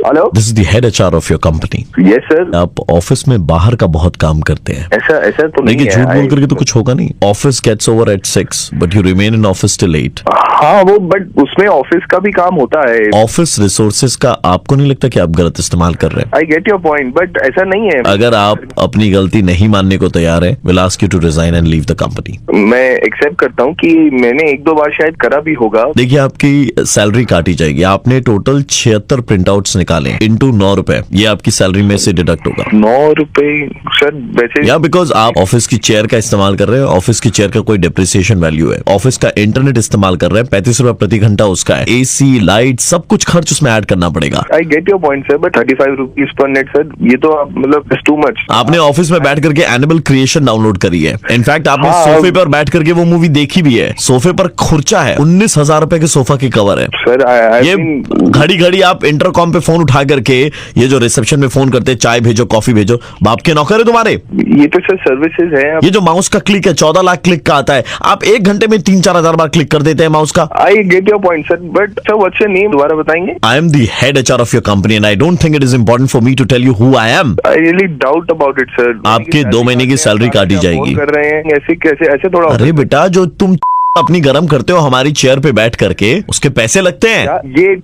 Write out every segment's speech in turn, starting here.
Hello, this is the head HR of your company. Yes sir. आप office में बाहर का बहुत काम करते हैं। ऐसा तो नहीं देखिए, है। झूठ बोल करके तो कुछ होगा नहीं। Office gets over at 6 but you remain in office till 8। हाँ वो, बट उसमें ऑफिस का भी काम होता है। ऑफिस रिसोर्सेज का आपको नहीं लगता कि आप गलत इस्तेमाल कर रहे हैं? I get your point, but ऐसा नहीं है। अगर आप अपनी गलती नहीं मानने को तैयार है, will ask you to resign and leave the company. मैं एक्सेप्ट करता हूँ कि मैंने 1-2 बार शायद करा भी होगा। देखिए, आपकी सैलरी काटी जाएगी। आपने टोटल 76 प्रिंट आउट्स निकाले इंटू 9 रुपए, ये आपकी सैलरी में से डिडक्ट होगा। 9 रुपए सर? वैसे या बिकॉज आप ऑफिस की चेयर का इस्तेमाल कर रहे हैं। ऑफिस की चेयर का कोई डिप्रिसिएशन वैल्यू है। ऑफिस का इंटरनेट इस्तेमाल कर रहे हैं, 35 रुपए प्रति घंटा उसका है। एसी, लाइट, सब कुछ खर्च उसमें ऐड करना पड़ेगा। I get your point sir, but 35 rupees per net sir, ये तो आप मतलब टू मच। आपने ऑफिस में बैठ करके एनिमल क्रिएशन डाउनलोड करी है। इनफैक्ट आपने सोफे पर बैठ करके वो मूवी देखी भी है। सोफे पर खुर्चा है, 19,000 रुपए के सोफा की कवर है सर। ये घड़ी घड़ी आप इंटरकॉम पे फोन उठा करके, ये जो रिसेप्शन में फोन करते, चाय भेजो, कॉफी भेजो, बाप के नौकर है तुम्हारे। ये तो सर सर्विसेज है। ये जो माउस का क्लिक है, 14 लाख क्लिक का आता है। आप 1 घंटे में 3-4 हजार बार क्लिक कर देते हैं माउस का। I get your point sir, but sir what's your name? दोबारा बताएंगे? I am the head HR of your company and I don't think it is important for me to tell you who I am. I really doubt about it sir. आपके 2 महीने की salary काटी जाएगी। कर रहे हैं ऐसे कैसे? ऐसे थोड़ा। अरे बेटा, जो तुम अपनी गरम करते हो हमारी चेयर पे बैठ करके, उसके पैसे लगते हैं। ये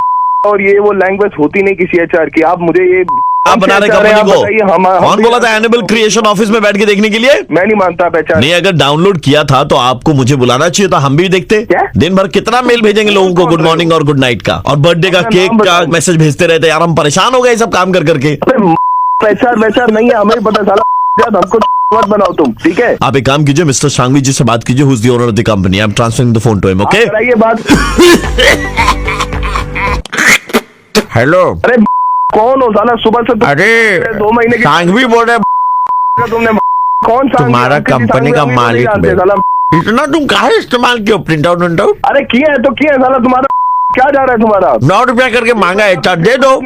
और ये वो लैंग्वेज होती नहीं किसी एचआर की। आप मुझे ये आप बना रहे कंपनी को। कौन बोला था एनिमल क्रिएशन ऑफिस में बैठ के देखने के लिए? मैं नहीं मानता पहचान। नहीं, अगर डाउनलोड किया था तो आपको मुझे बुलाना चाहिए था, हम भी देखते। क्या? दिन भर कितना मेल भेजेंगे लोगों को, गुड मॉर्निंग और गुड नाइट का, और बर्थडे का केक का मैसेज भेजते रहते। यार हम परेशान हो गए सब काम कर करके। पैसा नहीं है, हमें पता साला। हमको मत बनाओ तुम, ठीक है? आप एक काम कीजिए, मिस्टर शांघवी जी से बात कीजिए, who is the owner of the company. I am transferring the phone to him, okay? कराइए बात। हेलो। अरे कौन हो साला? सुबह से अरे 2 महीने की शांघवी बोल रहे। तुमने कौन सा तुम्हारा कंपनी का मालिक इतना तुम काहे इस्तेमाल किया प्रिंट आउट? अरे किया है तो किया है साला। तुम्हारा क्या जा रहा है तुम्हारा? 9 रुपया करके मांगा है, चार दे दो।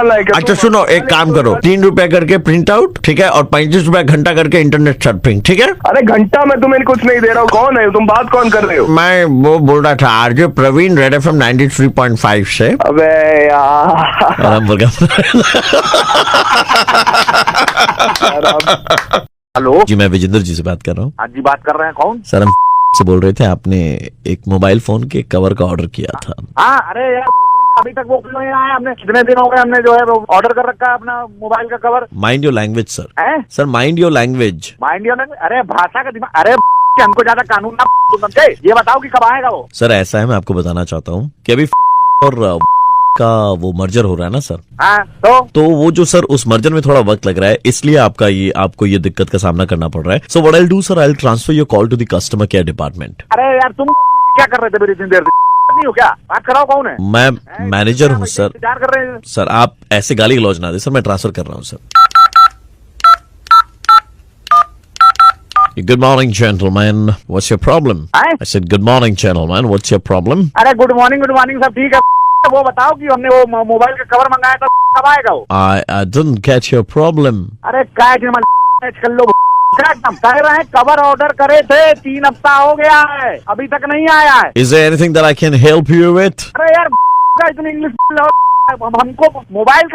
अच्छा सुनो, एक काम करो, 3 रुपया करके प्रिंट आउट, ठीक है, और 35 रुपया घंटा करके इंटरनेट सर्फिंग, ठीक है? अरे घंटा मैं तुम्हें कुछ नहीं दे रहा हूँ। कौन है तुम? बात कौन कर रहे हो? मैं वो बोल रहा था, आरजे प्रवीण, रेड एफएम 93.5 से। अबे यार हेलो जी, मैं विजेंद्र जी से बात कर रहा हूँ। हाँ जी, बात कर रहे हैं। कौन? सर हम से बोल रहे थे, आपने एक मोबाइल फोन के कवर का ऑर्डर किया था। हाँ, अरे यार अभी तक वो क्यों नहीं आया? हमने कितने दिन हो गए, हमने जो है वो ऑर्डर कर रखा है अपना मोबाइल का cover. Mind your language sir. हैं? Sir mind your language. Mind your language? अरे भाषा का दिमाग। अरे हमको ज्यादा कानून ना तुम समझे। ये बताओ कि कब आएगा वो? सर ऐसा है, मैं आपको बताना चाहता हूँ कि अभी और का वो मर्जर हो रहा है ना सर। हाँ, तो वो जो सर उस मर्जर में थोड़ा वक्त लग रहा है, इसलिए आपको ये दिक्कत का सामना करना पड़ रहा है। So what I will do sir, I will transfer your call to the customer care department. अरे यार तुम क्या कर रहे थे मेरी इतनी देर से? नहीं हो क्या? बात कराओ, कौन है? मैं मैनेजर हूँ सर। इंतजार कर रहे हैं सर आप ऐसे गाली गलौज ना दे सर, मैं ट्रांसफर कर रहा हूँ sir. Good morning, gentlemen. What's your problem? हैं? I said, good morning, gentlemen. What's your problem? अरे गुड मॉर्निंग सब ठीक है। वो बताओ कि हमने वो मोबाइल का कवर मंगाया था, कब आएगा वो? I didn't get your problem. अरे क्या कर लो, कह रहे हैं कवर ऑर्डर करे थे, 3 हफ्ता हो गया है, अभी तक नहीं आया है। Is there anything that I can help you with? अरे यार इतनी इंग्लिश हमको मोबाइल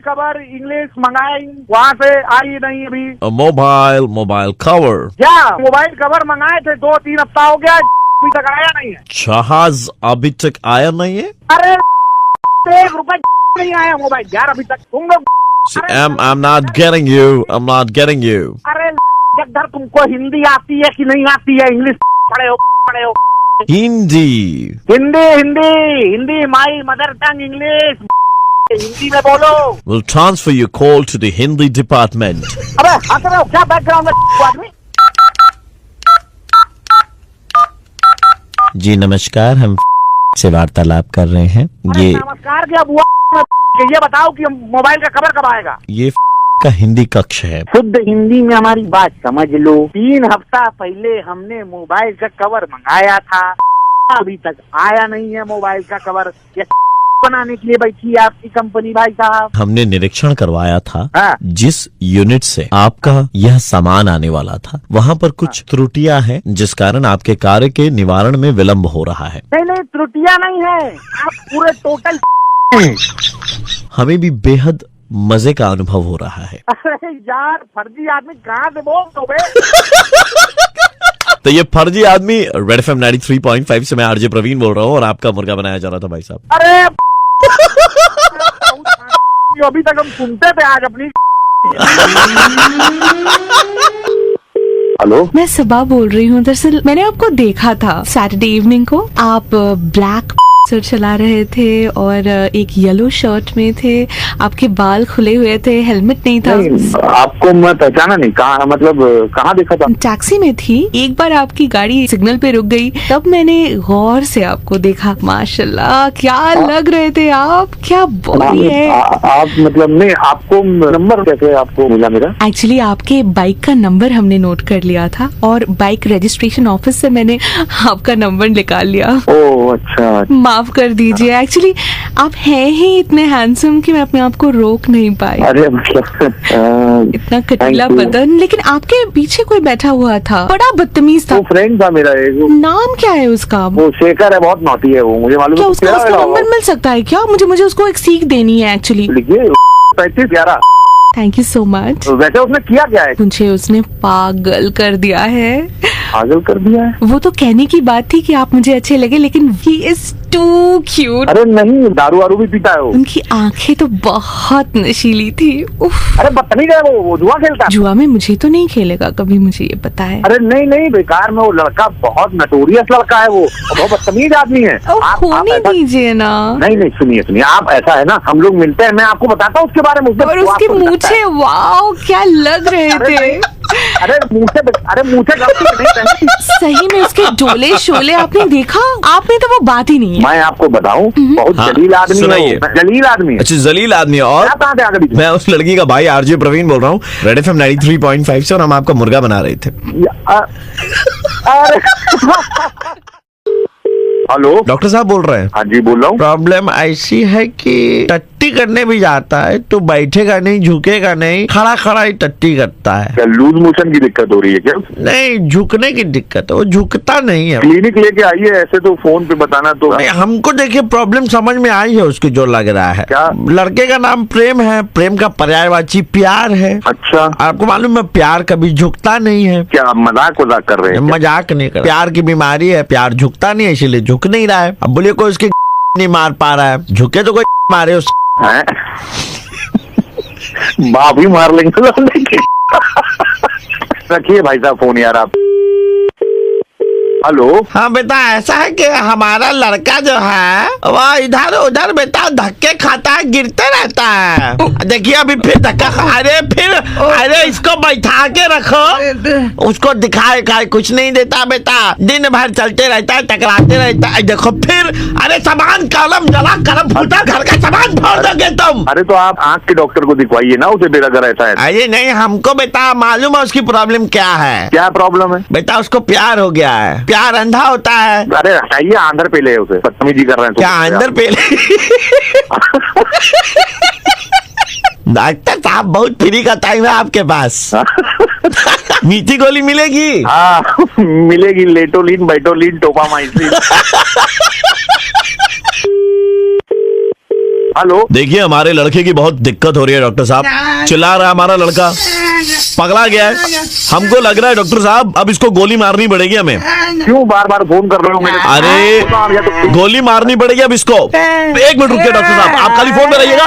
कवर इंग्लिश मंगाए, वहाँ से आई नहीं अभी। A mobile cover. क्या मोबाइल कवर मंगाए थे, 2-3 हफ्ता हो गया, अभी तक आया नहीं है। जहाज अभी तक आया नहीं है? अरे 1 रुपए नहीं आया मोबाइल यार अभी तक। तुम लोग I'm not getting you. I'm not getting you. अरे जगधर, तुमको हिंदी आती है कि नहीं आती है? इंग्लिश पढ़े हो? Hindi my mother tongue English. Hindi में बोलो। We'll transfer your call to the Hindi department. अबे हंस रहे हो क्या? बैकग्राउंड में आदमी। जी नमस्कार, हम से वार्तालाप कर रहे हैं। ये नमस्कार क्या बुआ? ये बताओ कि मोबाइल का कवर कब आएगा? ये का हिंदी कक्ष है। शुद्ध हिंदी में हमारी बात समझ लो। 3 हफ्ता पहले हमने मोबाइल का कवर मंगाया था, अभी तक आया नहीं है मोबाइल का कवर। ये बनाने के लिए बैठी है आपकी कंपनी भाई साहब। हमने निरीक्षण करवाया था। हाँ। जिस यूनिट से आपका यह सामान आने वाला था, वहाँ पर कुछ त्रुटियां हैं, जिस कारण आपके कार्य के निवारण में विलम्ब हो रहा है। नहीं त्रुटियां नहीं है, आप पूरे टोटल हमें भी बेहद मजे का अनुभव हो रहा है। अरे यार फर्जी आदमी कहाँ से बोल दो बे? तो ये फर्जी आदमी रेड एफएम 93.5 से मैं आरजे प्रवीण बोल रहा हूँ और आपका मुर्गा बनाया जा रहा था भाई साहब। अरे अभी तक हम सुनते थे, आज अपनी हेलो, मैं सबा बोल रही हूँ। दरअसल मैंने आपको देखा था सैटरडे इवनिंग को, आप ब्लैक सर चला रहे थे और एक येलो शर्ट में थे, आपके बाल खुले हुए थे, हेलमेट नहीं था। नहीं, आपको मैं पहचाना नहीं, कहाँ मतलब कहाँ देखा था? टैक्सी में थी, एक बार आपकी गाड़ी सिग्नल पे रुक गई, तब मैंने गौर से आपको देखा। माशाल्लाह क्या लग रहे थे आप, क्या बॉडी है। आप मतलब नहीं, आपको नंबर कैसे आपको मिला मेरा? एक्चुअली आपके बाइक का नंबर हमने नोट कर लिया था और बाइक रजिस्ट्रेशन ऑफिस से मैंने आपका नंबर निकाल लिया। ओह अच्छा। माफ कर दीजिए, एक्चुअली आप हैं ही इतने हैंडसम कि मैं अपने आप को रोक नहीं पाई। अरे मतलब इतना कटीला बदन, लेकिन आपके पीछे कोई बैठा हुआ था, बड़ा बदतमीज था। वो फ्रेंड था मेरा एक, नाम क्या है उसका? वो शेखर है, बहुत नॉटी है वो, मुझे मालूम क्या है। उसका नंबर मिल सकता है क्या? मुझे उसको एक सीख देनी है एक्चुअली। लिखिए 3511। Thank you so much. वैसे उसने किया क्या है? मुझे उसने पागल कर दिया है। पागल कर दिया है? वो तो कहने की बात थी कि आप मुझे अच्छे लगे, लेकिन ही इज टू क्यूट। अरे नहीं, दारू वारू भी पीता है वो। उनकी आंखें तो बहुत नशीली थी। उफ। अरे बदतमीज है वो जुआ खेलता है। जुआ में मुझे तो नहीं खेलेगा कभी, मुझे ये पता है। अरे नहीं बेकार में, वो लड़का बहुत नटोरियस लड़का है, वो बहुत बदतमीज आदमी है। आप होने ऐसा- दीजिए ना। नहीं सुनिए, आप ऐसा है ना, हम लोग मिलते हैं, मैं आपको बताता हूँ उसके बारे में। और उसके मूछे, वाओ क्या लग रहे थे। अरे मुँह से गलती नहीं पहनी। सही में उसके डोले शोले आपने देखा? आपने तो वो बात ही नहीं है। मैं आपको बताऊं, बहुत हाँ, जलील आदमी है सुनाइए। वो, जलील आदमी है। अच्छा जलील आदमी है। और आप कहाँ थे आगे? मैं उस लड़की का भाई आरजे प्रवीण बोल रहा हूँ रेड एफएम 93.5 से और हम आपका मुर्गा बना रहे थे। अरे हेलो, डॉक्टर साहब बोल रहे हैं। हाँ जी बोल रहा हूँ। प्रॉब्लम ऐसी है कि टट्टी करने भी जाता है तो बैठेगा नहीं, झुकेगा नहीं, खड़ा ही टट्टी करता है। क्या लूज मोशन की दिक्कत हो रही है क्या? नहीं, झुकने की दिक्कत है, वो झुकता नहीं है। क्लिनिक लेके आइए, ऐसे तो फोन पे बताना तो। नहीं, हमको देखिए प्रॉब्लम समझ में आई है उसकी, जो लग रहा है। क्या? लड़के का नाम प्रेम है, प्रेम का पर्यायवाची प्यार है। अच्छा, आपको मालूम है प्यार कभी झुकता नहीं है। क्या आप मजाक कर रहे हैं? मजाक नहीं कर, प्यार की बीमारी है, प्यार झुकता नहीं है, इसीलिए झुक नहीं रहा है। अब बोलिए कोई उसकी नहीं मार पा रहा है, झुके तो कोई मारे उस। हैं? माँ भी मार लेंगे। रखिए भाई साहब फोन यार आप। हेलो, हाँ बेटा, ऐसा है कि हमारा लड़का जो है वह इधर उधर बेटा धक्के खाता है, गिरते रहता है। देखिए अभी फिर धक्का अरे इसको बैठा के रखो, उसको दिखाए कुछ नहीं देता बेटा, दिन भर चलते रहता है, टकराते रहता है। देखो फिर, अरे सामान कलम जला, कलम फूटा, घर का सामान फोड़ दोगे तुम। अरे तो आप आँख के डॉक्टर को दिखवाइए ना उसे, बेटा अगर ऐसा है। अरे नहीं, हमको बेटा मालूम है उसकी प्रॉब्लम क्या है। क्या प्रॉब्लम है? बेटा उसको प्यार हो गया है, प्यार अंधा होता है। अरे हटाइए, आंधर पे ले उसे, बदतमीजी कर रहे हैं। क्या अंदर पे डॉक्टर साहब बहुत फ्री का टाइम है आपके पास। मीठी गोली मिलेगी? हाँ मिलेगी, लेटोलिन, बाइटोलिन, टोपामाइसिन। हेलो, देखिए हमारे लड़के की बहुत दिक्कत हो रही है डॉक्टर साहब, चिल्ला रहा है हमारा लड़का, पगला गया है। हमको लग रहा है डॉक्टर साहब अब इसको गोली मारनी पड़ेगी हमें। क्यों बार बार फोन कर रहे हो मेरे? अरे गोली मारनी पड़ेगी अब इसको। एक मिनट रुकिए डॉक्टर साहब, आप खाली फोन पे रहिएगा।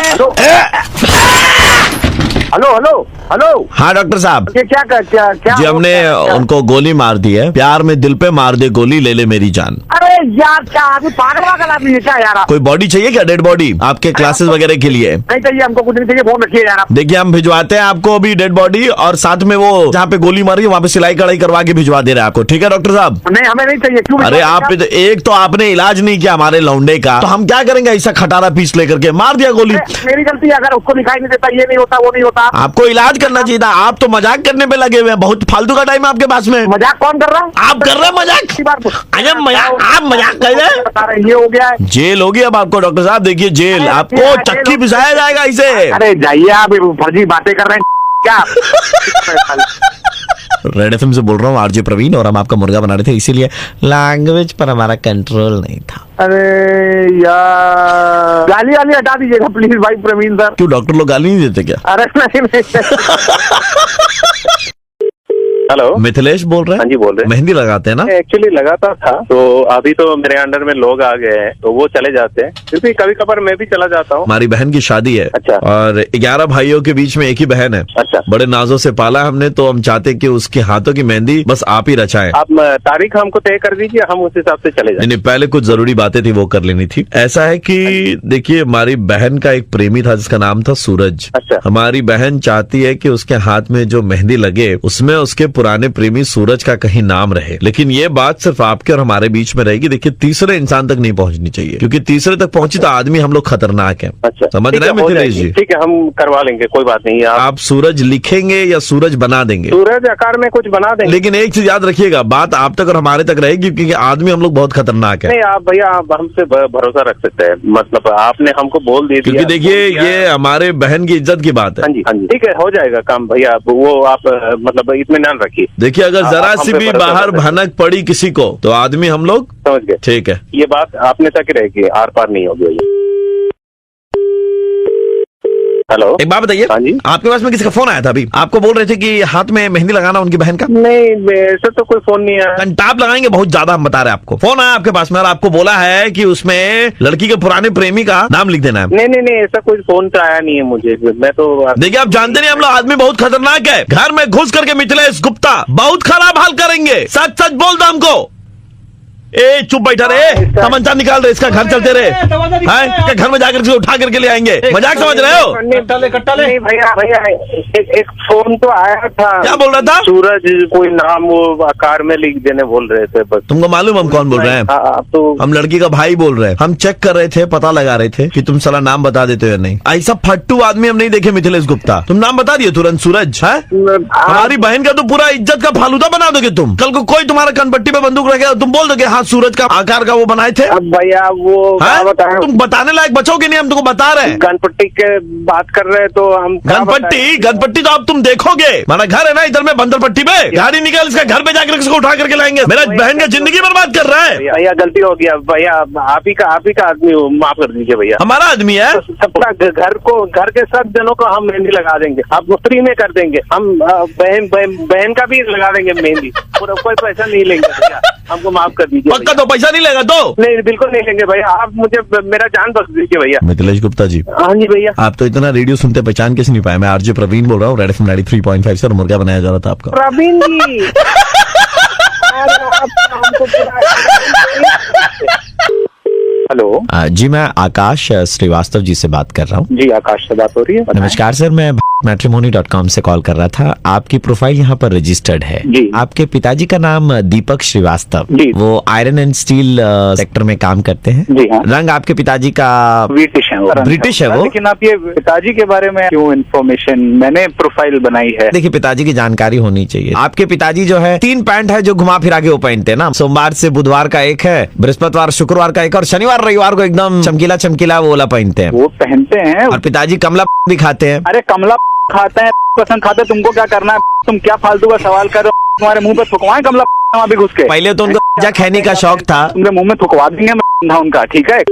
हेलो। हाँ डॉक्टर साहब, ये क्या जी हमने उनको गोली मार दी है, प्यार में दिल पे मार दे गोली, ले ले मेरी जान। अरे यार क्या आदमी पागल आदमी है क्या यार? कोई बॉडी चाहिए क्या, डेड बॉडी आपके क्लासेस वगैरह के लिए? नहीं चाहिए हमको, कुछ नहीं चाहिए, फोन रखिए यार आप। देखिए हम भिजवाते हैं आपको अभी डेड बॉडी, और साथ में वो जहाँ पे गोली मारी है वहाँ पे सिलाई कढ़ाई करवा के भिजवा दे रहे हैं आपको, ठीक है डॉक्टर साहब? नहीं हमें नहीं चाहिए। क्यों? अरे आप एक तो आपने इलाज नहीं किया हमारे लौंडे का, तो हम क्या करेंगे? ऐसा खटारा पीस लेकर के मार दिया गोली। मेरी गलती है, अगर उसको दिखाई नहीं देता, ये नहीं होता, वो नहीं होता। आपको इलाज करना चाहिए था, आप तो मजाक करने पे लगे हुए हैं। बहुत फालतू का टाइम है आपके पास में। मजाक कौन कर रहा है? आप कर रहे हैं मजाक। अरे मजाक, आप मजाक कर रहे हैं। बता रहे ये हो गया है। जेल होगी अब आपको डॉक्टर साहब, देखिए जेल, आपको चक्की पिसाया जाएगा इसे। अरे जाइए, आप फर्जी बातें कर रहे हैं क्या? रेड एफएम से बोल रहा हूँ, आरजे प्रवीण, और हम आपका मुर्गा बना रहे थे, इसीलिए लैंग्वेज पर हमारा कंट्रोल नहीं था। अरे यार, गाली वाली हटा दीजिएगा प्लीज भाई प्रवीण सर। क्यों, डॉक्टर लोग गाली नहीं देते क्या? अरे नहीं। हेलो, मिथिलेश बोल रहे हैं? हाँ जी बोल रहे हैं। मेहंदी लगाते हैं ना? एक्चुअली लगाता था, तो अभी तो मेरे अंडर में लोग आ गए हैं, तो वो चले जाते हैं, फिर भी कभी कभार मैं भी चला जाता हूँ। हमारी बहन की शादी है। अच्छा। और 11 भाइयों के बीच में एक ही बहन है। अच्छा। बड़े नाजों से पाला हमने, तो हम चाहते कि उसके हाथों की मेहंदी बस आप ही रचाएं। आप तारीख हमको तय कर दीजिए, हम उस हिसाब से चले जाएं। नहीं, पहले कुछ जरूरी बातें थी वो कर लेनी थी। ऐसा है कि देखिए, हमारी बहन का एक प्रेमी था जिसका नाम था सूरज। अच्छा। हमारी बहन चाहती है कि उसके हाथ में जो मेहंदी लगे उसमें उसके पुराने प्रेमी सूरज का कहीं नाम रहे, लेकिन ये बात सिर्फ आपके और हमारे बीच में रहेगी। देखिए, तीसरे इंसान तक नहीं पहुंचनी चाहिए, क्योंकि तीसरे तक पहुंची तो आदमी हम लोग खतरनाक है। अच्छा, समझ रहे हैं मिथिलेश जी? ठीक है, हम करवा लेंगे, कोई बात नहीं। आप सूरज लिखेंगे या सूरज बना देंगे? सूरज आकार में कुछ बना देंगे। लेकिन एक चीज याद रखिएगा, बात आप तक और हमारे तक रहेगी, क्योंकि आदमी हम लोग बहुत खतरनाक है। नहीं, आप भैया आप हमसे भरोसा रख सकते हैं, मतलब आपने हमको बोल दिया। क्योंकि देखिए, ये हमारे बहन की इज्जत की बात है। हाँ जी, हाँ जी, ठीक है, हो जाएगा काम भैया। वो आप मतलब इत्मीनान रखिए। देखिए, अगर जरा सी भी बाहर भनक पड़ी किसी को तो आदमी हम लोग समझ गए। ठीक है, ये बात आपने तक ही रहेगी, आर पार नहीं होगी। हेलो, एक बात बताइए। हाँ जी, आपके पास में किसी का फोन आया था अभी? आपको बोल रहे थे कि हाथ में मेहंदी लगाना उनकी बहन का। नहीं, ऐसा तो कोई फोन नहीं आया। कंटाप लगाएंगे बहुत ज्यादा, हम बता रहे हैं आपको। फोन आया आपके पास में और आपको बोला है कि उसमें लड़की के पुराने प्रेमी का नाम लिख देना है। नहीं, ऐसा कोई फोन तो आया नहीं है मुझे। मैं तो देखिए, आप जानते नहीं, हम लोग आदमी बहुत खतरनाक है। घर में घुस करके मिथिलेश गुप्ता बहुत खराब हाल करेंगे। सच सच बोल दो हमको। ए चुप बैठा रे, तमंचा निकाल रहे, इसका घर चलते रहे हैं, घर में जाकर के उठा करके ले आएंगे। मजाक समझ रहे हो? नहीं भैया, एक फोन तो आया था। क्या बोल रहा था? सूरज कोई नाम वो आकार में लिख देने बोल रहे थे बस। तुमको मालूम हम कौन बोल रहे हैं? आप तो हम लड़की का भाई बोल रहे हैं। हम चेक कर रहे थे, पता लगा रहे थे कि तुम साला नाम बता देते हो या नहीं। ऐसा फट्टू आदमी हम नहीं देखे मिथिलेश गुप्ता। तुम नाम बता दिए तुरंत, सूरज है। हमारी बहन का तो पूरा इज्जत का फालूदा बना दोगे तुम। कल को कोई तुम्हारा कनपट्टी पे बंदूक रखेगा, तुम बोल दोगे हाँ सूरज का आकार का वो बनाए थे। अब भैया वो तुम बताने लायक बचोगे नहीं, हम तुमको बता रहे हैं। गणपट्टी के बात कर रहे हैं तो हम गणपट्टी तो अब तुम देखोगे। हमारा घर है ना इधर में बंदरपट्टी पे, गाड़ी निकाल इसका घर पे जाकर इसको उठा करके लाएंगे। मेरा बहन का जिंदगी बर्बाद कर रहा है। भैया गलती हो गया भैया, आप ही का आदमी हो, माफ कर दीजिए भैया। हमारा आदमी है। सबका घर के सब जनों को हम मेहंदी लगा देंगे, आप फ्री में कर देंगे। हम बहन का भी लगा देंगे मेहंदी, कोई पैसा नहीं लेंगे भैया, हमको माफ कर दीजिए। पक्का? तो पैसा नहीं लेगा तो? नहीं, बिल्कुल नहीं लेंगे भैया, आप मुझे मेरा जान बख्श दीजिए भैया। मिथिलेश गुप्ता जी। हाँ जी भैया। आप तो इतना रेडियो सुनते पहचान कैसे नहीं पाए? मैं आरजे प्रवीण बोल रहा हूँ, रेड एफएम 93.5 से, और मुर्गा बनाया जा रहा था आपका। प्रवीण जी। हेलो जी, मैं आकाश श्रीवास्तव जी से बात कर रहा हूँ। जी, आकाश से बात हो रही है। नमस्कार सर, मैं matrimony.com से कॉल कर रहा था। आपकी प्रोफाइल यहाँ पर रजिस्टर्ड है। जी। आपके पिताजी का नाम दीपक श्रीवास्तव। जी। वो आयरन एंड स्टील सेक्टर में काम करते हैं। जी हाँ। रंग आपके पिताजी का ब्रिटिश है वो। ब्रिटिश है वो। लेकिन आप ये पिताजी के बारे में क्यों इन्फॉर्मेशन, मैंने प्रोफाइल बनाई है। देखिए, पिताजी की जानकारी होनी चाहिए। आपके पिताजी जो है 3 पैंट है जो घुमा फिरा के वो पहनते हैं ना। सोमवार से बुधवार का एक है, बृहस्पतिवार शुक्रवार का एक, और शनिवार रविवार को एकदम चमकीला वो वाला पहनते हैं। वो पहनते हैं। और पिताजी कमला भी खाते हैं। अरे कमला खाते हैं, पसंद खाते, तुमको क्या करना है? तुम क्या फालतू का सवाल कर रहे हो? तुम्हारे मुंह पे थुकवाएं कमला वहाँ भी घुस के? पहले तो उनको खैनी का शौक था। तुमने मुंह में थुकवा देंगे उनका, ठीक है?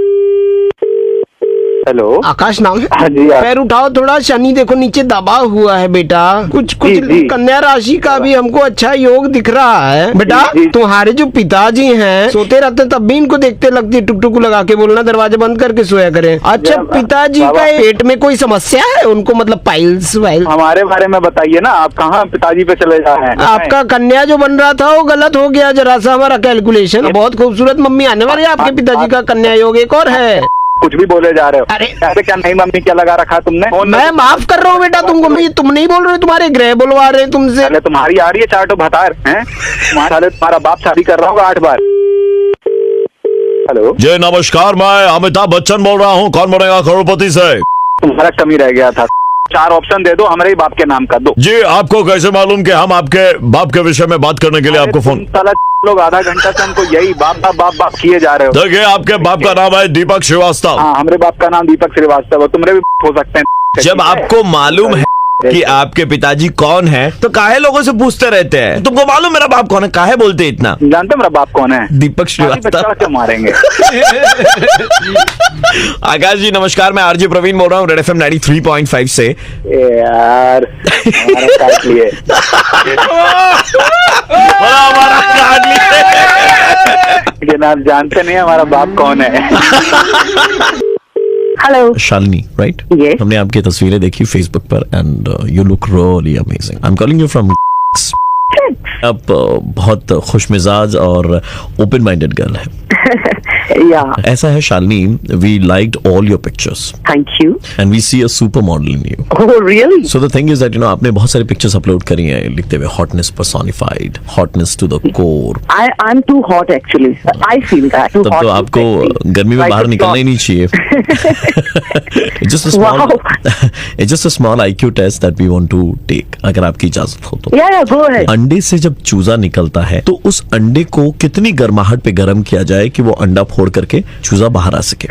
हेलो, आकाश नाम है। हाँ जी। पैर उठाओ थोड़ा, शनि देखो नीचे दबा हुआ है बेटा। कुछ जी। कन्या राशि का भी हमको अच्छा योग दिख रहा है बेटा। जी। तुम्हारे जो पिताजी हैं सोते रहते तब भी इनको देखते लगती है, टुक टुक लगा के बोलना, दरवाजा बंद करके सोया करें। अच्छा, पिताजी का पेट में कोई समस्या है उनको, मतलब पाइल्स वाइल? हमारे बारे में बताइए ना, आप कहाँ पिताजी पे चले जा रहे हैं? आपका कन्या जो बन रहा था वो गलत हो गया जरा सा हमारा कैलकुलेशन। बहुत खूबसूरत मम्मी आने वाली है आपके पिताजी का कन्या योग। एक और है। कुछ भी बोले जा रहे हो। अरे क्या नहीं मम्मी, क्या लगा रखा तुमने? मैं माफ कर रहा हूँ बेटा तुमको, तुम नहीं बोल रहे हो, तुम्हारे ग्रह बुलवा रहे हैं तुमसे। पहले तुम्हारी आ रही है 4 तो भतार हैं? तुम्हारा बाप शादी कर रहा होगा 8 बार। हेलो जी नमस्कार, मैं अमिताभ बच्चन बोल रहा हूँ। कौन बोलेगा करोड़पति से? तुम्हारा कमी रह गया था। 4 ऑप्शन दे दो, हमारे ही बाप के नाम का दो। जी, आपको कैसे मालूम कि हम आपके बाप के विषय में बात करने के लिए आपको फोन? साला लोग आधा घंटा से हमको यही बाप किए जा रहे हो। देखिए, आपके बाप का नाम है दीपक श्रीवास्तव। हाँ, हमारे बाप का नाम दीपक श्रीवास्तव है, तुम्हारे भी हो सकते हैं। जब आपको मालूम है कि आपके पिताजी कौन है, तो काहे लोगों से पूछते रहते हैं तुमको मालूम मेरा बाप कौन है, काहे बोलते हैं इतना? जानते हो मेरा बाप कौन है? दीपक श्रीवास्तव। क्या मारेंगे? आकाश जी नमस्कार, मैं आरजे प्रवीण बोल रहा हूँ रेड एफएम 93.5 से। यार हमारा काट लिए। हमारा काट लिए। लेकिन आप जानते नहीं हमारा बाप कौन है। Hello Shalini right? Yes. हमने आपकी तस्वीरें देखी फेसबुक पर and you look really amazing. I am calling you from. आप बहुत खुश मिजाज और ओपन माइंडेड गर्ल है। या ऐसा है Shalini, we liked all your pictures thank you. And we see a super model in you. Oh really? So the thing is that आपने बहुत सारी पिक्चर्स अपलोड करी हैं लिखते हुए hotness personified, hotness to the core. I am too hot actually, I feel that. तब तो आपको गर्मी में बाहर निकलना ही नहीं चाहिए। Just a small IQ test that we want to take, अगर आपकी इजाजत हो तो। या गो अहेड। अंडे से जब चूजा निकलता है तो उस अंडे को कितनी गर्माहट पे गर्म किया जाए कि वो अंडा फोड़ करके चूजा बाहर आ सके?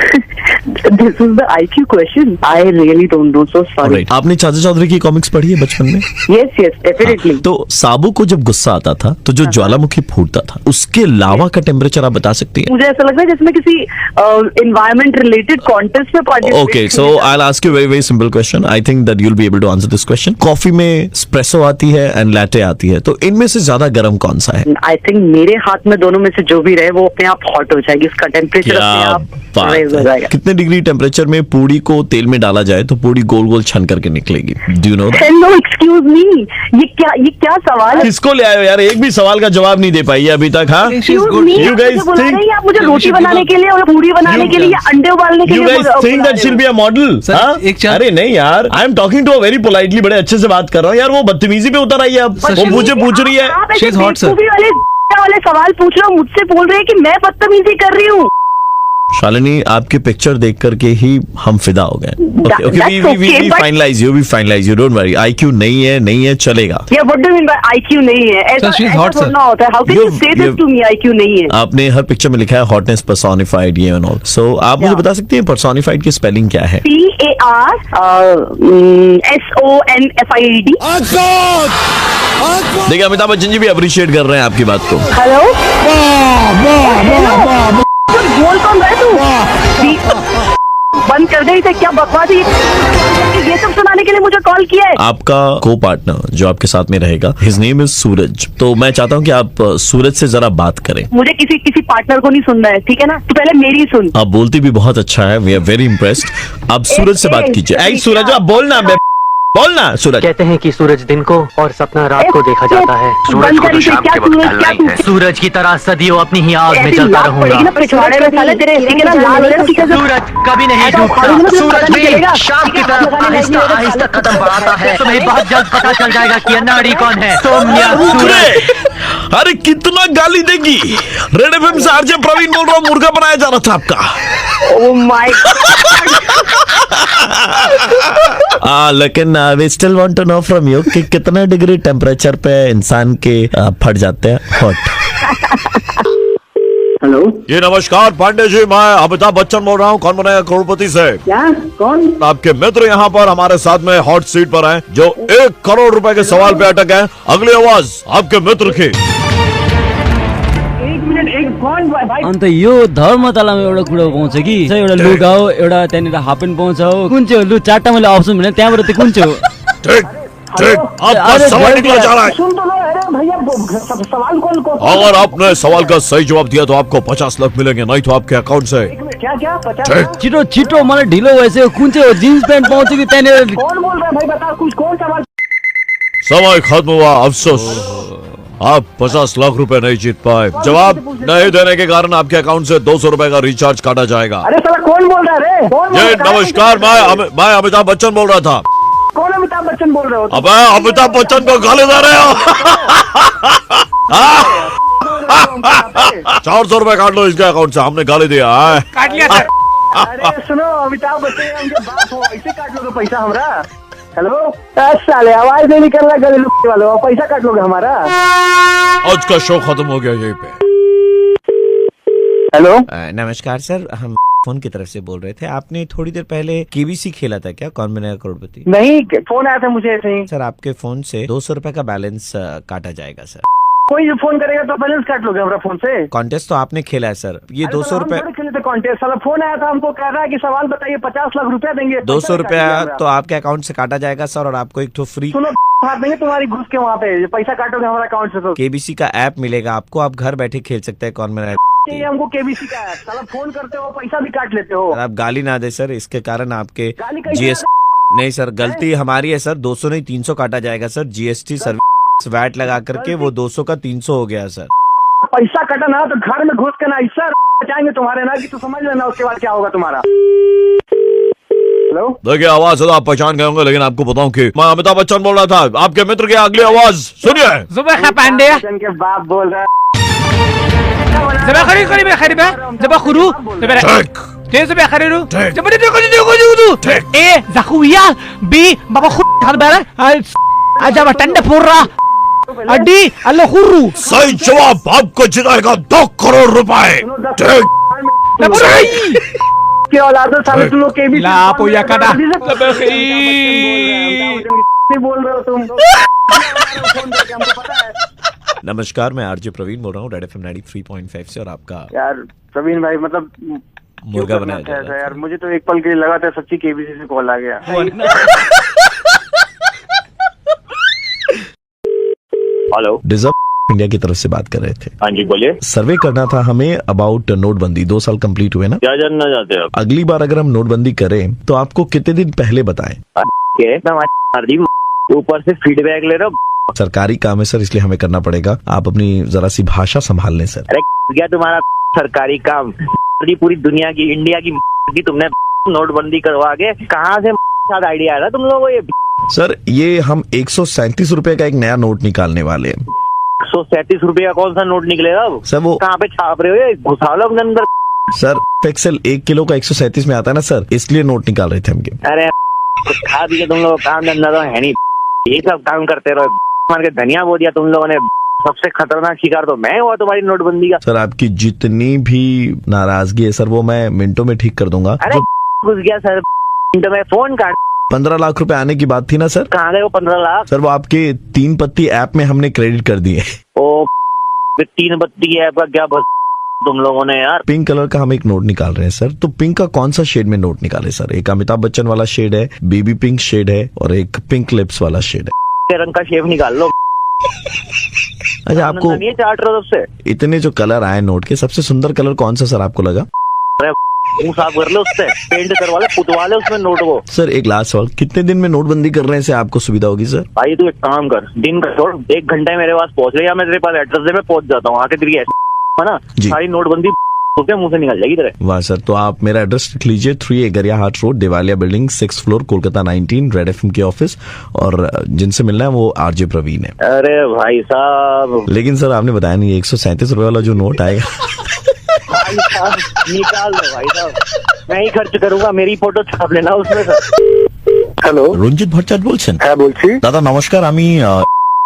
This is the IQ question. I really don't know. So sorry. Alright. आपने चाचा चौधरी की कॉमिक्स पढ़ी है बचपन में? Yes, yes, definitely. हाँ, तो साबू को जब गुस्सा आता था तो जो ज्वालामुखी फूटता था उसके लावा का टेम्परेचर आप बता सकती हैं? मुझे ऐसा लगता है जैसे मैं किसी environment related contest में participate Okay, so I'll ask you a very very simple question. I think that you'll be able to answer this question. Coffee में espresso आती है एंड latte आती है, तो इनमें से ज्यादा गर्म कौन सा है? I think मेरे हाथ में दोनों में से जो भी रहे वो अपने आप हॉट हो जाएगी, इसका टेम्परेचर अपने आप raise हो जाएगा। कितने डिग्री टेम्परेचर में पूड़ी को तेल में डाला जाए तो पूड़ी गोल गोल छन करके निकलेगी? Do you know that? Hello, excuse me. ये क्या सवाल है? किसको ले आए हो यार, एक भी सवाल का जवाब नहीं दे पाई है अभी तक। हाँ, Excuse me, You guys मुझे बुला think- रहे हैं आप मुझे रोटी बनाने के लिए और पूरी बनाने के लिए या अंडे उबालने के You लिए guys think that she'll be a model? Sir, हाँ? एक चांस- अरे नहीं यार, I am talking to her very politely, बड़े अच्छे से बात कर रहा हूँ यार, वो बदतमीजी पे उतर आई है अब। Sir, वो she's- मुझे पूछ रही है। आप ऐसे She's hot, sir. बेवकूफी वाले सवाल पूछ रहे हो, मुझसे बोल रहे हैं कि मैं बदतमीजी कर रही हूँ। शालिनी आपकी पिक्चर देख करके ही हम फिदा हो गए। That's okay, we but- finalise you, don't worry. IQ नहीं है चलेगा। या what do you mean by IQ नहीं है? ऐसा she's ऐसा hot, sir. थोड़ा होता है। हाउ कैन यू You've- से this you've- to me? IQ नहीं है। आपने हर पिक्चर में लिखा है हॉटनेस पर्सोनिफाइड ये एंड ऑल। सो आप मुझे बता सकती हैं पर्सोनिफाइड की स्पेलिंग क्या है? PARSONFIED। देखिए अमिताभ बच्चन जी भी अप्रिशिएट कर रहे हैं आपकी बात को। हेलो, बोल कौन रहा है तू? बंद कर दे इसे, क्या बकवास है ये सब सुनाने के लिए मुझे कॉल किया है? आपका को पार्टनर जो आपके साथ में रहेगा, हिज नेम इज सूरज। तो मैं चाहता हूँ कि आप सूरज से जरा बात करें। मुझे किसी पार्टनर को नहीं सुनना है, ठीक है ना? तो पहले मेरी सुन। आप बोलती भी बहुत अच्छा है, वी आर वेरी इम्प्रेस्ड। आप सूरज से बात कीजिए। ऐ सूरज आप बोलना, बोलना सूरज। कहते हैं कि सूरज दिन को और सपना रात को देखा जाता है। सूरज को तो शाम के वक्त ढलना ही है। सूरज की तरह सदियों अपनी ही आग में जलता रहूंगा। पिछवाड़े में साले तेरे ठीक है ना, लाल हो जाएगा। सूरज कभी नहीं डूबता। सूरज भी शाम की तरफ आहिस्ता आहिस्ता कदम बढ़ाता है। तुम्हें बहुत जल्द पता चल जाएगा कि अनाड़ी कौन है, तुम या सूरज। अरे कितना गाली देगी। रेड एफएम से आरजे प्रवीण बोल रहा हूँ, मुर्गा बनाया जा रहा था आपका। ओह माय लेकिन we still want to know from you कि कितने डिग्री टेम्परेचर पे इंसान के फट जाते हैं हॉट। हेलो, ये नमस्कार पांडे जी, मैं अमिताभ बच्चन बोल रहा हूँ, कौन बनेगा करोड़पति से। क्या कौन? आपके मित्र यहाँ पर हमारे साथ में हॉट सीट पर हैं, जो 1 करोड़ रुपए के सवाल पे अटक हैं। अगली आवाज आपके मित्र की। अन्त यो धर्मतलामा एउटा कुरा पाउँछ कि एउटा लुगा हो, एउटा त्यहाँनिर हाफ प्यान्ट पाउँछ हो। कुन चाहिँ हो? लु 4टा मैले अप्सन भने त्यहाँबाट त्यो कुन चाहिँ हो? ठीक ठीक, आपका सवाल निकला जा रहा है। सुन तो लो, अरे भैया सवाल कौन? अगर आपने सवाल का सही जवाब दिया तो आपको 50 लाख मिलेंगे, नहीं तो आपके अकाउंट से। क्या 50? ठीक, छिटो छिटो मलाई ढिलो भइसक्यो। कुन चाहिँ हो? जिन्स प्यान्ट पाउँछ कि त्यहाँनिर? कौन बोल रहा है भाई? बता कुछ, कौन सवाल? समय खत्म हुआ, अफसोस आप 50 लाख रुपए नहीं जीत पाए। जवाब नहीं देने के कारण आपके अकाउंट से 200 रुपए का रिचार्ज काटा जाएगा। अरे साला कौन बोल रहा है रे? कौन बोल ये रहा है? नमस्कार, मैं अमिताभ बच्चन बोल रहा था। कौन अमिताभ बच्चन बोल रहे हो? अब अमिताभ बच्चन को गाली दे रहे हो। 400 रुपए काट लो इसके अकाउंट से, हमने गाली दिया है। काट लिया सर। अरे सुनो, अमिताभ बच्चन उनके बाप हो, ऐसे काट लोगे पैसा हमारा? हेलो साले, आवाज नहीं निकल रहा गले लुकने वालों, पैसा काट लोगे हमारा? आज का शो खत्म हो गया यहीं पे। हेलो। नमस्कार सर, हम फोन की तरफ से बोल रहे थे। आपने थोड़ी देर पहले केबीसी खेला था क्या, कौन बनेगा करोड़पति? नहीं, फोन आया था मुझे ऐसे ही। सर आपके फोन से 200 रुपए का बैलेंस काटा जाएगा सर। कोई भी फोन करेगा तो बैलेंस काट लोगे हमारा फोन से? कॉन्टेस्ट तो आपने खेला है सर, ये 200 रुपए। खेले थे कॉन्टेस्ट, साला फोन आया था हमको, कह रहा है कि सवाल बताइए, 50 लाख रुपया देंगे। 200 रुपया तो आपके अकाउंट से काटा जाएगा सर, और आपको एक तो फ्री सुनो हाथ देंगे तुम्हारी घुस के वहाँ पे, पैसा काटोगे हमारा अकाउंट से तो। केबीसी का ऐप मिलेगा आपको, आप घर बैठे खेल सकते हैं कौन बनेगा। ये हमको केबीसी का है, साला फोन करते हो पैसा भी काट लेते हो। आप गाली ना दे सर, इसके कारण आपके गाली कैसे जीएस नहीं सर, गलती हमारी है सर। 200 नहीं 300 काटा जाएगा सर, जीएसटी सर्विस वैट लगा करके वो 200 का 300 हो गया सर। पैसा कटा ना तो घर में घुस के ना सर बचाएंगे तुम्हारे ना, कि तू समझ लेना उसके बाद क्या होगा तुम्हारा। हेलो, देखिए आवाज तो आप पहचान गए होंगे, लेकिन आपको बताऊं कि मैं अमिताभ बच्चन बोल रहा था। आपके मित्र की अगली आवाज सुनिए। जुबैर पांडे के बाप बोल रहा है। जुबैर खरी खरीबा जुबैर खुरू जुबैर जुबैर खरीरू जुबैर ए zakuya b baba khud kharbara ajaba tanda purra adi allo khuru सही जवाब आपको जिताएगा 2 करोड़ रुपए। के औलादों साले तुम लोग केबीसी ला पोया काटा बोल रहे हो तुम। नमस्कार, मैं आरजे प्रवीण बोल रहा हूँ, रेड एफएम 93.5 से। और आपका यार प्रवीण भाई, मतलब मुर्गा बनाया जा रहा है यार, मुझे तो एक पल के लिए लगा था सच्ची केबीसी से कॉल आ गया। हेलो, डिजर्व इंडिया की तरफ से बात कर रहे थे। हाँ जी बोलिए। सर्वे करना था हमें अबाउट नोटबंदी। 2 साल कंप्लीट हुए ना, क्या जानना चाहते हो आप? अगली बार अगर हम नोटबंदी करें तो आपको कितने दिन पहले बताएं? ऊपर से फीडबैक ले रहे हो। सरकारी काम है सर, इसलिए हमें करना पड़ेगा। आप अपनी जरा सी भाषा संभाल लें सर। अरे क्या तुम्हारा सरकारी काम? पूरी दुनिया की, इंडिया की तुमने नोटबंदी करवा के कहाँ से आइडिया आया था तुम लोगों को? ये सर ये हम 137 रुपए का एक नया नोट निकालने वाले हैं। 137 रुपए का कौन सा नोट निकलेगा अब? सर वो कहाँ पे छाप रहे हो? ये घुसा लो अपने अंदर। सर एक्सेल 1 किलो का 137 में आता है ना सर, इसलिए नोट निकाल रहे थे हम। अरे खा दिए तुम लोग, काम धंधा तो है नहीं, ये सब काम करते रहो। मार के धनिया बो दिया तुम लोगों ने। सबसे खतरनाक शिकार तो मैं हुआ तुम्हारी नोटबंदी का। सर आपकी जितनी भी नाराजगी है सर, वो मैं मिनटों में ठीक कर दूंगा। अरे घुस गया सर, मिनटों में फोन काट। 15 लाख रुपए आने की बात थी ना सर? कहाँ गए वो 15 लाख? सर वो आपके 3 पत्ती ऐप में हमने क्रेडिट कर दिए। ओ 3 पत्ती ऐप का क्या बस तुम लोगों ने यार। पिंक कलर का हम एक नोट निकाल रहे हैं सर, तो पिंक का कौन सा शेड में नोट निकाले सर? एक अमिताभ बच्चन वाला शेड है, बेबी पिंक शेड है, और एक पिंक लिप्स वाला शेड है। रंग का शेप निकाल लो। अच्छा आपको ये चाट रहे हो सबसे? इतने जो कलर आए नोट के, सबसे सुंदर कलर कौन सा सर आपको लगा? मुंह साफ कर लो उससे, पेंट करवा ले, पुतवा ले उसमें नोट को। सर एक लास्ट सवाल, कितने दिन में नोटबंदी करने से आपको सुविधा होगी सर? भाई तू एक काम कर, दिन का छोड़, 1 घंटे मेरे पास पहुंच ले, या मैं तेरे पास एड्रेस दे, मैं पहुंच जाता हूँ आके। तेरी है ना सारी नोटबंदी उसके मुंह से निकल जाएगी तेरे। वाह सर, तो आप मेरा एड्रेस लिख लीजिए, 3 एगरिया हाट रोड, देवालिया building, 6th floor, Kolkata 19, red FM के ऑफिस। और जिनसे मिलना है वो आरजे प्रवीण है। अरे भाई साहब, लेकिन सर आपने बताया नहीं, 137 रुपए वाला जो नोट आएगा भाई साहब निकाल दो भाई साहब, मैं ही खर्च करूंगा, मेरी फोटो छाप लेना उसमें सर। हेलो, রঞ্জিত ভট্টাচার্য বলছেন? হ্যাঁ বলছি। দাদা নমস্কার, আমি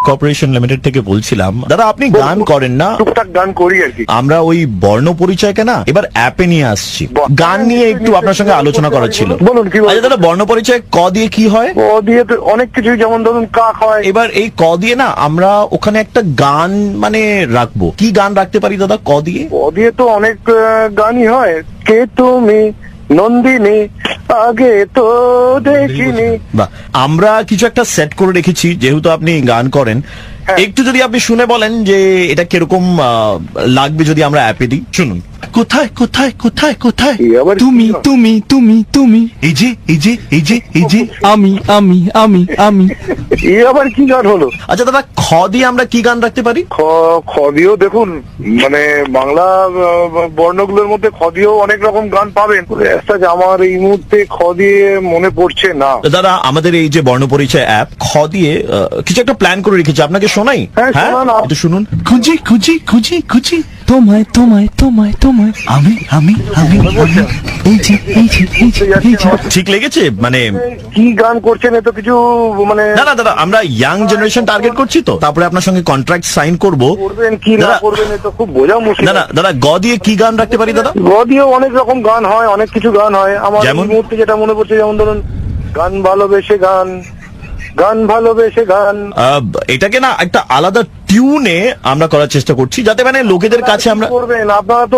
কর্পোরেশন লিমিটেড থেকে বলছিলাম। দাদা আপনি গান করেন না? টুকটাক গান করি আর কি। আমরা ওই বর্ণ পরিচয়কে না এবার অ্যাপে নিয়ে আসছি, গান নিয়ে একটু আপনার সঙ্গে আলোচনা করার ছিল। বলুন কি? আচ্ছা দাদা, বর্ণ পরিচয় ক দিয়ে কি হয়? ক দিয়ে তো অনেক কিছু, যেমন ধরুন কাক হয়। এবার এই ক দিয়ে না আমরা ওখানে একটা গান মানে রাখবো। কি গান রাখতে পারি দাদা ক দিয়ে? ক দিয়ে তো অনেক গানই হয়। কে তুমি নন্দিনী আগে তো দেখিনি। বাহ, আমরা কিছু একটা সেট করে রেখেছি, যেহেতু আপনি গান করেন। একটু যদি আপনি শুনে বলেন যে এটা কিরকম লাগবে যদি আমরা অ্যাপে দিই। শুনুন। কোথায় কোথায় কোথায় কোথায় তুমি তুমি তুমি তুমি, এই যে এই যে এই যে এই যে আমি আমি আমি আমি। এ আবার কি গান হলো? আচ্ছা দাদা, খ দিয়ে আমরা কি গান রাখতে পারি? খ দিয়েও দেখুন, মানে বাংলা বর্ণগুলোর মধ্যে খ দিয়েও অনেক রকম গান পাবেন। আমার এই মুহূর্তে খ দিয়ে মনে পড়ছে না। দাদা আমাদের এই যে বর্ণ পরিচয় অ্যাপ, খ দিয়ে কিছু একটা প্ল্যান করে রেখেছি, আপনাকে শোনাই? হ্যাঁ একটু শুনুন। খুঁজি খুঁজি খুঁজি খুঁজি তোমায় তোমায় তোমায় তোমায় আমি আমি আমি এই যে এই যে এই যে এই যে ঠিক লেগেছে মানে কি গান করছেন এত কিছু মানে না না দাদা আমরা ইয়াং জেনারেশন টার্গেট করছি তো তারপরে আপনার সঙ্গে কন্ট্রাক্ট সাইন করব করবেন কি না দাদা, করবেন এটা খুব বোঝা মুশকিল। না না দাদা গ দিয়ে কি গান রাখতে পারি দাদা? গ দিয়েও অনেক রকম গান হয়, অনেক কিছু গান হয়। আমার যেমন? এই মুহূর্তে যেটা মনে পড়ছে যেমন ধরুন গান ভালোবেসে গান, গান ভালোবেসে গান। এটাকে না একটা আলাদা টিউনে আমরা করার চেষ্টা করছি যাতে মানে লোকেদের কাছে আমরা করবেন আপনারা তো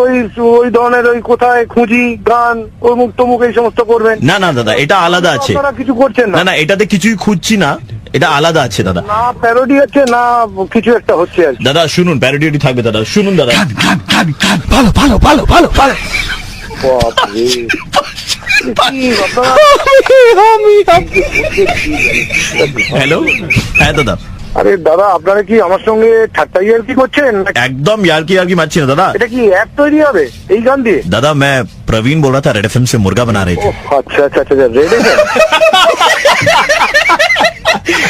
ওই ধরনের ওই কোথায় খুঁজি গান ওই মুখ তমুক এই সমস্ত করবেন। না না দাদা এটা আলাদা আছে। আপনারা কিছু করছেন না না এটাতে কিছুই খুঁজছি না, এটা আলাদা আছে দাদা। না প্যারোডি হচ্ছে না কিছু একটা হচ্ছে আর কি। দাদা শুনুন প্যারোডি থাকবে দাদা, শুনুন দাদা। ভালো ভালো ভালো ভালো ভালো বাপরে, কি আপনারা হ্যালো হ্যাঁ দাদা। আরে দাদা আপনারা কি আমার সঙ্গে ঠাট্টা ইয়ার্কি করছেন? एकदम यार्की यार्की मारছি না দাদা। এটা কি অ্যাপ তৈরি হবে এই গান দিয়ে? दादा मैं प्रवीण बोल रहा था, रेड एफएम से मुर्गा बना रहे थे। আচ্ছা আচ্ছা আচ্ছা রেড এফএম।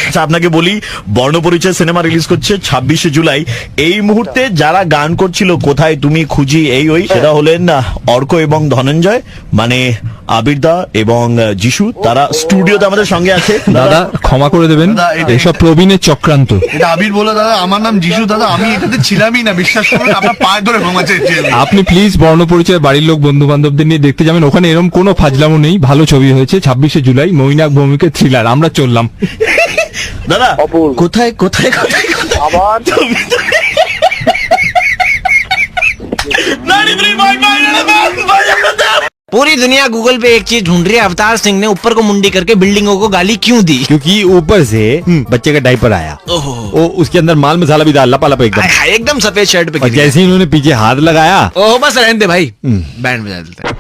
আচ্ছা আপনাকে বলি বর্ণপরিচয় সিনেমা রিলিজ করছে 26শে জুলাই। এই মুহূর্তে যারা গান করছিল কোথায় তুমি খুঁজি এই ওই সেটা হলেন অর্ক এবং ধনঞ্জয়, মানে আবিরদা এবং যিশু, তারা স্টুডিওতে আমাদের সঙ্গে আছে। দাদা ক্ষমা করে দেবেন, এসব প্রবীণের চক্রান্ত। এটা আবির বলে দাদা, আমার নাম যিশু দাদা, আমি এটাতে ছিলামই না, বিশ্বাস করুন, আপনার পায়ে ধরে ক্ষমা চাইছি। আপনি প্লিজ বর্ণপরিচয় বাড়ির লোক বন্ধু বান্ধবদের নিয়ে দেখতে যাবেন, ওখানে এরকম কোনো ফাজলামো নেই, ভালো ছবি হয়েছে। 26শে জুলাই মৈনাক ভৌমিকের থ্রিলার, আমরা চললাম। দাদা কোথায় কোথায় কোথায় আবার पूरी दुनिया गूगल पे एक चीज ढूंढ रही है, अवतार सिंह ने ऊपर को मुंडी करके बिल्डिंगों को गाली क्यों दी? क्योंकि ऊपर से बच्चे का डायपर आया, वो उसके अंदर माल मसाला भी डाल लपालप एकदम एकदम सफेद शर्ट पे और जैसे ही उन्होंने पीछे हाथ लगाया, ओह बस रहने दे भाई, बैंड बजा देते हैं।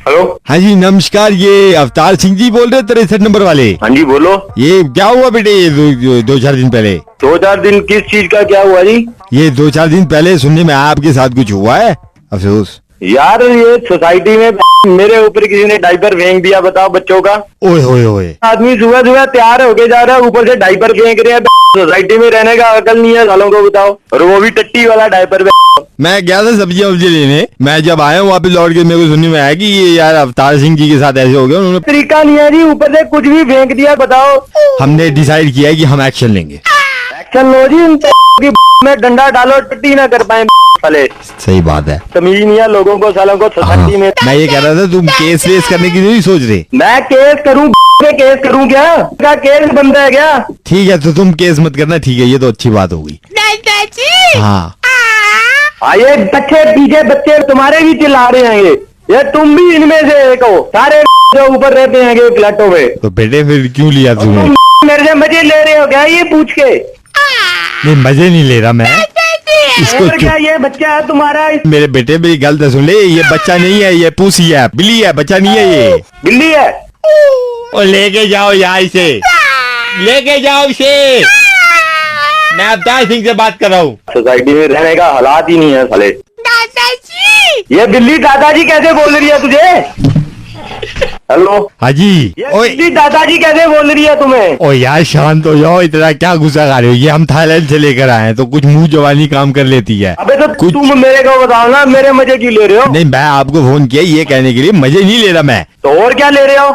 हेलो हाँ जी नमस्कार, ये अवतार सिंह जी बोल रहे 63 नंबर वाले? हाँ जी बोलो। ये क्या हुआ बेटे, ये दो चार दिन पहले? 2-4 दिन किस चीज का क्या हुआ जी? ये 2-4 दिन पहले सुनने में आया आपके साथ कुछ हुआ है? अफसोस यार ये सोसाइटी में मेरे ऊपर किसी ने डायपर फेंक दिया, बताओ बच्चों का। ओए होए होए, आदमी सुबह सुबह तैयार होके जा रहा है, ऊपर से डायपर फेंक रहे हैं। सोसाइटी में रहने का अकल नहीं है सालों को, बताओ, और वो भी टट्टी वाला डायपर। मैं गया था सब्जियां वब्जी लेने, मैं जब आया हूँ वापस लौट के मेरे को सुनने में आया कि ये यार अवतार सिंह जी के साथ ऐसे हो गया। उन्होंने तरीका नहीं है जी, ऊपर से कुछ भी फेंक दिया, बताओ। हमने डिसाइड किया है कि हम एक्शन लेंगे। एक्शन लो जी, उनकी में डंडा डालो, टट्टी ना कर पाए साले। सही बात है, तमीज नहीं है लोगों को सालों को सोसाइटी में। मैं ये कह रहा था तुम केस वेस करने की नहीं सोच रहे? मैं केस करूं क्या केस बनता है क्या? ठीक है तो तुम केस मत करना, ठीक है, ये तो अच्छी बात हो गई। हाँ आइए बच्चे पीछे, बच्चे तुम्हारे भी चिल्ला रहे हैं, ये तुम भी इनमें से एक हो, सारे जो ऊपर रहते हैं फ्लैटों में। तो बेटे फिर क्यों लिया तुमने? मेरे से मजे ले रहे हो क्या ये पूछ के? नहीं मजे नहीं ले रहा मैं इसको। क्या ये बच्चा है तुम्हारा? मेरे बेटे मेरी गलत सुन ले, ये बच्चा नहीं है, ये पूसी है, बिल्ली है, बच्चा नहीं है, ये बिल्ली है। और लेके जाओ यहाँ इसे, लेके जाओ इसे, मैं अवतार सिंह से बात कर रहा हूँ। सोसाइटी में रहने का हालात ही नहीं है साले। दादाजी, ये बिल्ली दादाजी कैसे बोल रही है तुझे? हेलो हाँ जी। ये बिल्ली दादाजी कैसे बोल रही है तुम्हें? ओ यार शांत हो जाओ, इतना क्या गुस्सा खा रहे हो? ये हम थाईलैंड से लेकर आए हैं तो कुछ मुंह जवानी काम कर लेती है। अबे तो तुम मेरे को बताओ ना, मेरे मजे क्यों ले रहे हो? नहीं मैं आपको फोन किया ये कहने के लिए, मजे नहीं ले रहा मैं। तो और क्या ले रहे हो?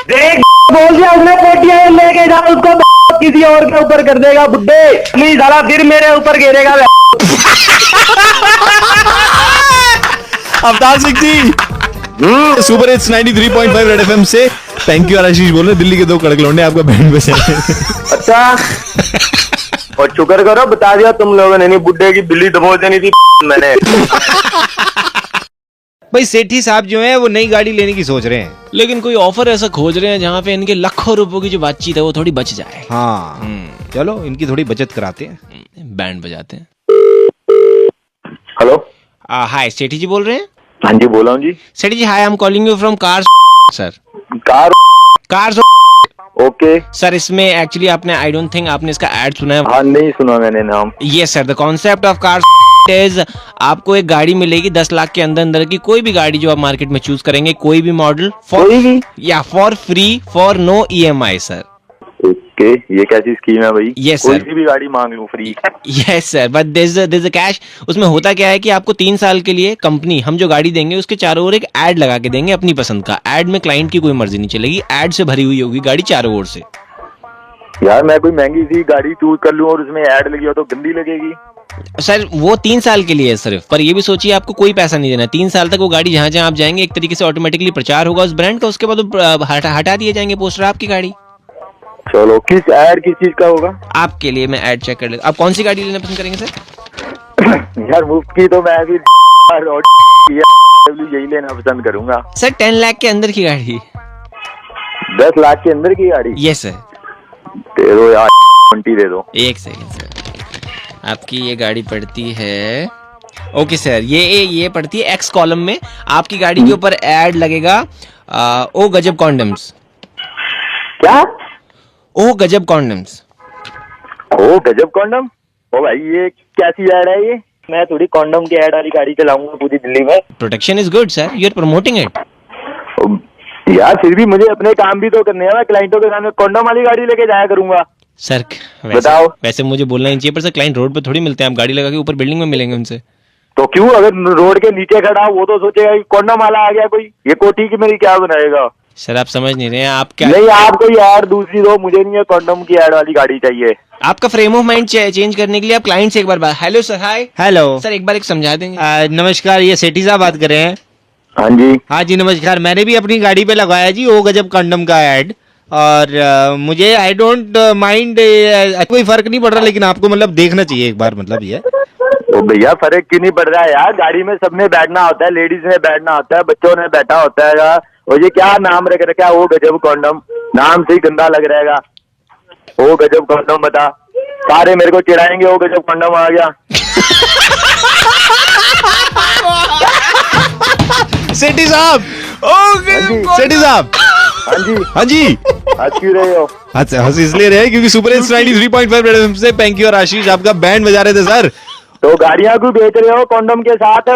देख बोल दिया उसने, पोटिया लेके जाओ उसको, किसी और के ऊपर कर देगा बुड्ढे, नहीं साला फिर मेरे ऊपर गिरेगा। Avtar Singh ji super hits 93.5 red FM से थैंक यू। आशीष बोल रहे दिल्ली के 2 कड़क लौंडे आपका बैंड बजा रहे हैं। अच्छा और शुक्र करो बता दिया तुम लोगों ने, नहीं बुड्ढे की बिल्ली दबोच देनी थी मैंने। भाई सेठी साहब जो है वो नई गाड़ी लेने की सोच रहे हैं, लेकिन कोई ऑफर ऐसा खोज रहे हैं जहाँ पे इनके लाखों रुपयों की जो बातचीत है वो थोड़ी बच जाए। हाँ चलो इनकी थोड़ी बचत कराते हैं, बैंड बजाते हैं। हेलो हाय सेठी जी बोल रहे हैं? हाँ जी बोला हूँ जी। Sethi ji hi, I am calling you from Cars sir. Cars okay sir, इसमें एक्चुअली आपने आई डोंट थिंक आपने इसका एड सुना है। हाँ नहीं सुना मैंने नाम। Yes sir, the concept of cars is आपको एक गाड़ी मिलेगी 10 लाख के अंदर अंदर की, कोई भी गाड़ी जो आप मार्केट में चूज करेंगे, कोई भी model, for free for no EMI sir. Okay, ये कैसी स्कीम है भाई? Yes, कोई sir. सी भी गाड़ी मांग लूं free? Yes sir, but there is a cash. उसमें होता क्या है कि आपको 3 साल के लिए कंपनी हम जो गाड़ी देंगे उसके चारों ओर एक एड लगा के देंगे अपनी पसंद का। एड में क्लाइंट की कोई मर्जी नहीं चलेगी, एड से भरी हुई होगी गाड़ी चारों ओर से। यार मैं कोई महंगी सी गाड़ी चूज कर लूं और उसमें ऐड लगी हो तो गंदी लगेगी। सर वो 3 साल के लिए है सिर्फ, पर ये भी सोचिए आपको कोई पैसा नहीं देना। 3 साल तक वो गाड़ी जहां जहां आप जाएंगे एक तरीके से ऑटोमेटिकली प्रचार होगा उस ब्रांड का, उसके बाद वो हटा दिए जाएंगे पोस्टर आपकी गाड़ी। चलो, किस ऐड किस चीज का होगा? आपके लिए मैं ऐड चेक कर लेता। आप कौन सी गाड़ी लेना पसंद करेंगे सर? यार मुफ्त की तो मैं भी यही लेना पसंद करूंगा। सर 10 लाख के अंदर की गाड़ी। 10 लाख के अंदर की गाड़ी? Yes sir. दे दो यार, 20 दे दो। एक सेकंड सर, आपकी ये गाड़ी पड़ती है, ओके सर, ये पड़ती है एक्स कॉलम में। आपकी गाड़ी के ऊपर ऐड लगेगा ओ गजब कॉन्डम्स। क्या? ओ गजब कॉन्डम्स। ओ गजब कॉन्डम? ओ भाई ये कैसी ऐड है ये? मैं थोड़ी कॉन्डम की ऐड वाली गाड़ी चलाऊंगा पूरी दिल्ली में। Protection is good sir, you are promoting it. यार फिर भी मुझे अपने काम भी तो करने हैं, मैं क्लाइंटों के सामने कॉन्डम वाली गाड़ी लेके जाया करूंगा। सर बताओ। वैसे मुझे बोलना ही चाहिए, पर सर क्लाइंट रोड पे थोड़ी मिलते हैं, आप गाड़ी लगा के ऊपर बिल्डिंग में मिलेंगे उनसे। तो क्यों, अगर रोड के नीचे खड़ा वो तो सोचेगा कि कॉन्डम वाला आ गया कोई, ये कोठी की मेरी क्या बनाएगा? सर आप समझ नहीं रहे हैं, आप क्या? नहीं, आप कोई ऐड दूसरी दो, मुझे नहीं है कॉन्डम की ऐड वाली गाड़ी चाहिए। आपका फ्रेम ऑफ माइंड चेंज करने के लिए आप क्लाइंट से एक बार बात। हेलो सर, हाय। हेलो सर एक बार एक समझा देंगे? नमस्कार, ये सेठी साहब बात कर रहे हैं? हाँ जी। हाँ जी नमस्कार, मैंने भी अपनी गाड़ी पे लगाया जी ओ गजब कंडम का ऐड, और मुझे आई डोंट माइंड, कोई फर्क नहीं पड़ रहा, लेकिन आपको मतलब देखना चाहिए एक बार, मतलब ये। तो भैया फर्क क्यों नहीं पड़ रहा है यार? गाड़ी में सबने बैठना होता है, लेडीज ने बैठना होता है, बच्चों ने बैठा होता है यार। और ये क्या नाम रख रखा है ओ गजब कॉन्डम? नाम से ही गंदा लग रहेगा। ओ गजब कॉन्डम बता, सारे मेरे को चिढ़ाएंगे ओ गजब कॉन्डम आ गया। सेठी साहब, सेठी साहब। हाँ जी। हाँ जी। हंस क्यों रहे हो? हंस इसलिए रहे क्योंकि सुपर हिट्स 93.5 रेड एफएम से पैंकी और आशीष आपका बैंड बजा रहे थे सर। तो गाड़ियां क्यों बेच रहे हो कॉन्डम के साथ?